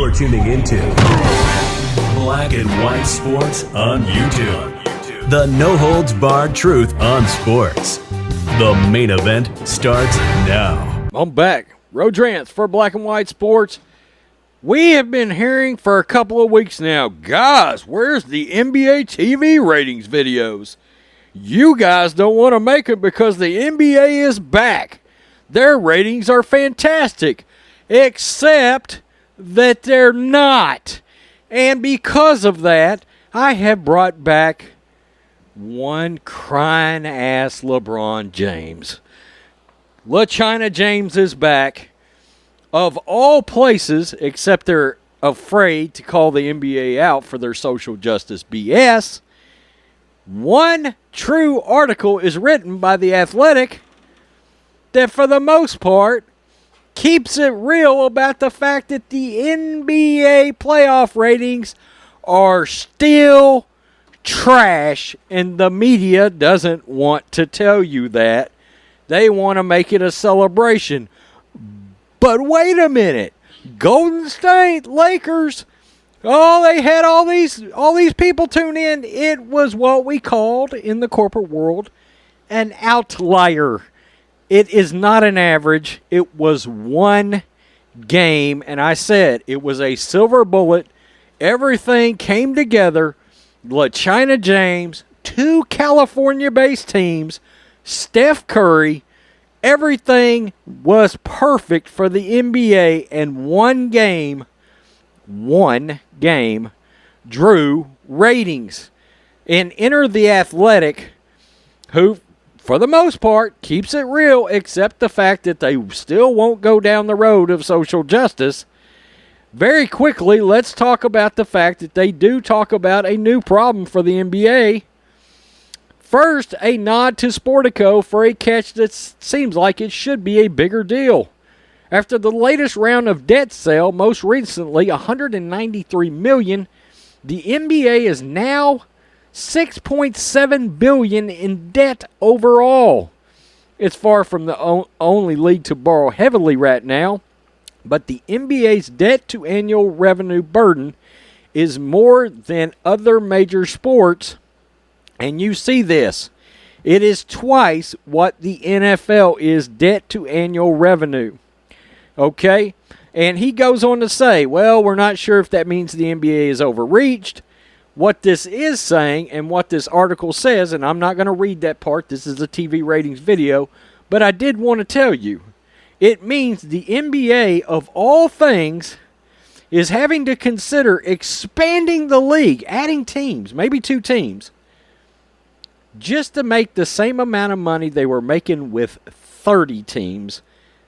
You're tuning into Black and White Sports on YouTube. The no-holds-barred truth on sports. The main event starts now. I'm back. Rodrance for Black and White Sports. We have been hearing for a couple of weeks now, guys, where's the NBA TV ratings videos? You guys don't want to make it because the NBA is back. Their ratings are fantastic, except that they're not. And because of that, I have brought back one crying-ass LeBron James. LaChina James is back. Of all places, except they're afraid to call the NBA out for their social justice BS, one true article is written by The Athletic that for the most part keeps it real about the fact that the NBA playoff ratings are still trash, and the media doesn't want to tell you that. They want to make it a celebration. But wait a minute. Golden State, Lakers, they had all these people tune in. It was what we called in the corporate world an outlier. It is not an average. It was one game, and I said it was a silver bullet. Everything came together. LaChina James, two California-based teams, Steph Curry, everything was perfect for the NBA, and one game drew ratings. And enter The Athletic, who, for the most part, keeps it real, except the fact that they still won't go down the road of social justice. Very quickly, let's talk about the fact that they do talk about a new problem for the NBA. First, a nod to Sportico for a catch that seems like it should be a bigger deal. After the latest round of debt sale, most recently $193 million, the NBA is now $6.7 billion in debt overall. It's far from the only league to borrow heavily right now, but the NBA's debt to annual revenue burden is more than other major sports. And you see this. It is twice what the NFL is debt to annual revenue. Okay? And he goes on to say, well, we're not sure if that means the NBA is overreached. What this is saying and what this article says, and I'm not going to read that part. This is a TV ratings video. But I did want to tell you. It means the NBA, of all things, is having to consider expanding the league, adding teams, maybe 2 teams, just to make the same amount of money they were making with 30 teams.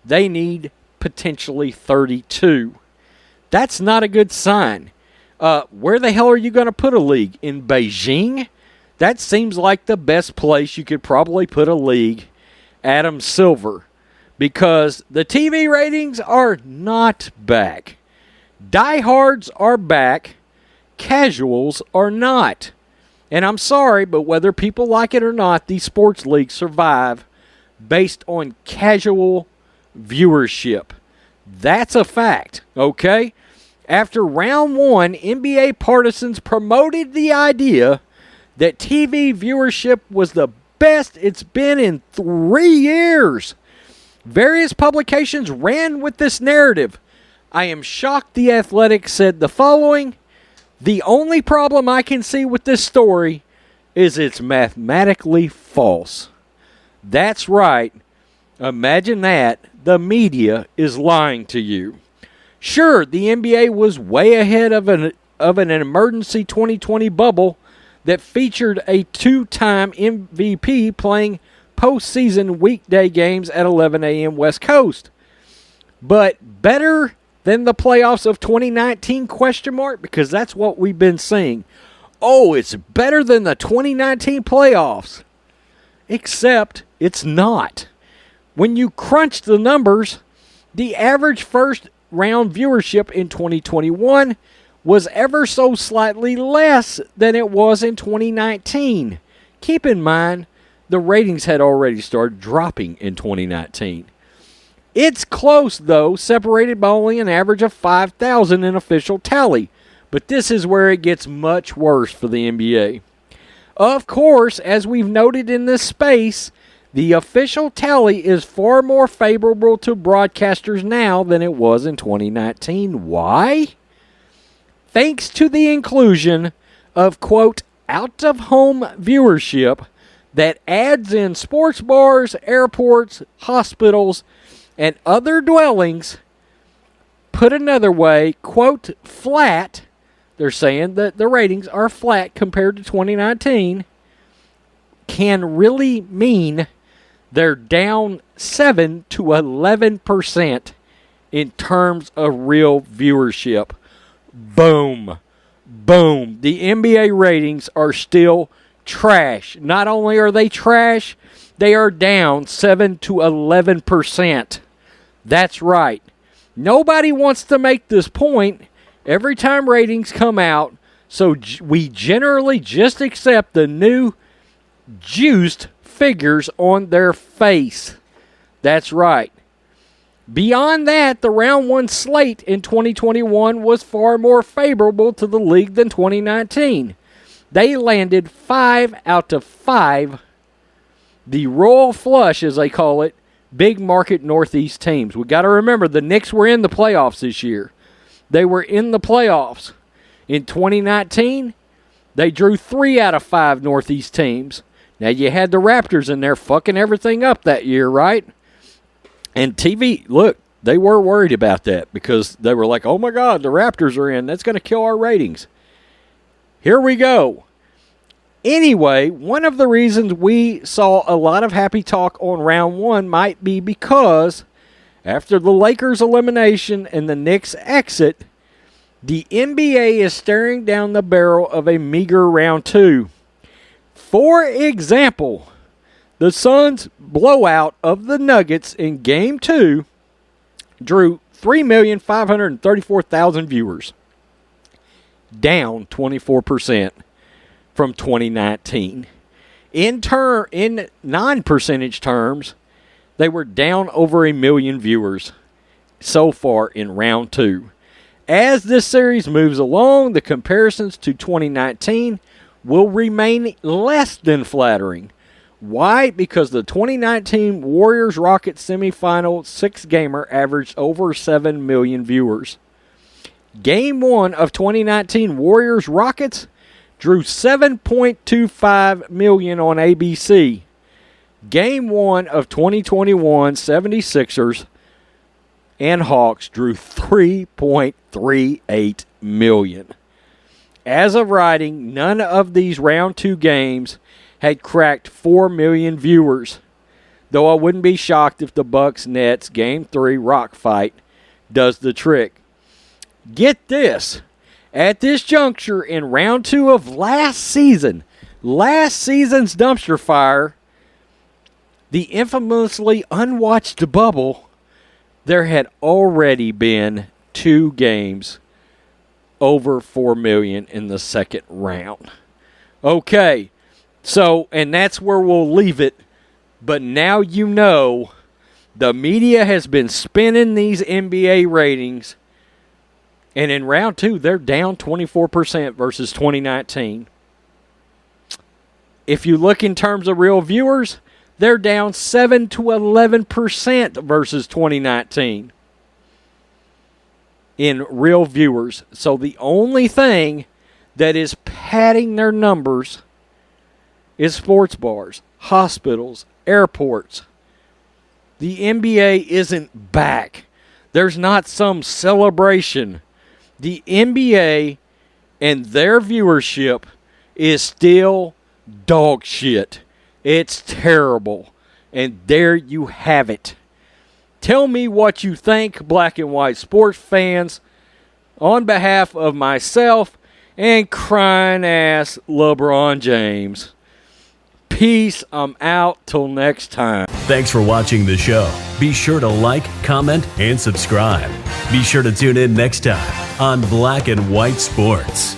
They need potentially 32. That's not a good sign. Where the hell are you going to put a league? In Beijing? That seems like the best place you could probably put a league. Adam Silver. Because the TV ratings are not back. Diehards are back. Casuals are not. And I'm sorry, but whether people like it or not, these sports leagues survive based on casual viewership. That's a fact, okay? After round 1, NBA partisans promoted the idea that TV viewership was the best it's been in 3 years. Various publications ran with this narrative. I am shocked The Athletic said the following: the only problem I can see with this story is it's mathematically false. That's right. Imagine that. The media is lying to you. Sure, the NBA was way ahead of an emergency 2020 bubble that featured a 2-time MVP playing postseason weekday games at 11 a.m. West Coast. But better than the playoffs of 2019, ? Because that's what we've been seeing. Oh, it's better than the 2019 playoffs. Except it's not. When you crunch the numbers, the average first round viewership in 2021 was ever so slightly less than it was in 2019. Keep in mind, the ratings had already started dropping in 2019. It's close, though, separated by only an average of 5,000 in official tally. But this is where it gets much worse for the NBA. Of course, as we've noted in this space, the official tally is far more favorable to broadcasters now than it was in 2019. Why? Thanks to the inclusion of, quote, out-of-home viewership that adds in sports bars, airports, hospitals, and other dwellings. Put another way, quote, flat. They're saying that the ratings are flat compared to 2019. Can really mean they're down 7 to 11% in terms of real viewership. Boom. Boom. The NBA ratings are still trash. Not only are they trash, they are down 7 to 11%. That's right. Nobody wants to make this point every time ratings come out, so we generally just accept the new juiced figures on their face. That's right. Beyond that, the round one slate in 2021 was far more favorable to the league than 2019. They landed 5 out of 5, the royal flush, as they call it, big market Northeast teams. We got to remember, the Knicks were in the playoffs this year. They were in the playoffs. In 2019, they drew 3 out of 5 Northeast teams. Now, you had the Raptors in there fucking everything up that year, right? And TV, look, they were worried about that because they were like, oh my God, the Raptors are in. That's going to kill our ratings. Here we go. Anyway, one of the reasons we saw a lot of happy talk on round one might be because after the Lakers' elimination and the Knicks' exit, the NBA is staring down the barrel of a meager round two. For example, the Suns' blowout of the Nuggets in Game 2 drew 3,534,000 viewers, down 24% from 2019. In non-percentage terms, they were down over 1 million viewers so far in round 2. As this series moves along, the comparisons to 2019 will remain less than flattering. Why? Because the 2019 Warriors-Rockets semifinal 6-gamer averaged over 7 million viewers. Game 1 of 2019 Warriors-Rockets drew 7.25 million on ABC. Game 1 of 2021 76ers and Hawks drew 3.38 million. As of writing, none of these round 2 games had cracked 4 million viewers, though I wouldn't be shocked if the Bucks-Nets Game 3 rock fight does the trick. Get this. At this juncture in round 2 of last season's dumpster fire, the infamously unwatched bubble, there had already been 2 games over 4 million in the second round. Okay, so, and that's where we'll leave it. But now you know the media has been spinning these NBA ratings. And in round 2, they're down 24% versus 2019. If you look in terms of real viewers, they're down 7 to 11% versus 2019 in real viewers. So the only thing that is padding their numbers is sports bars, hospitals, airports. The NBA isn't back. There's not some celebration. The NBA and their viewership is still dog shit. It's terrible. And there you have it. Tell me what you think, black and white sports fans, on behalf of myself and crying ass LeBron James. Peace. I'm out till next time. Thanks for watching the show. Be sure to like, comment, and subscribe. Be sure to tune in next time on Black and White Sports.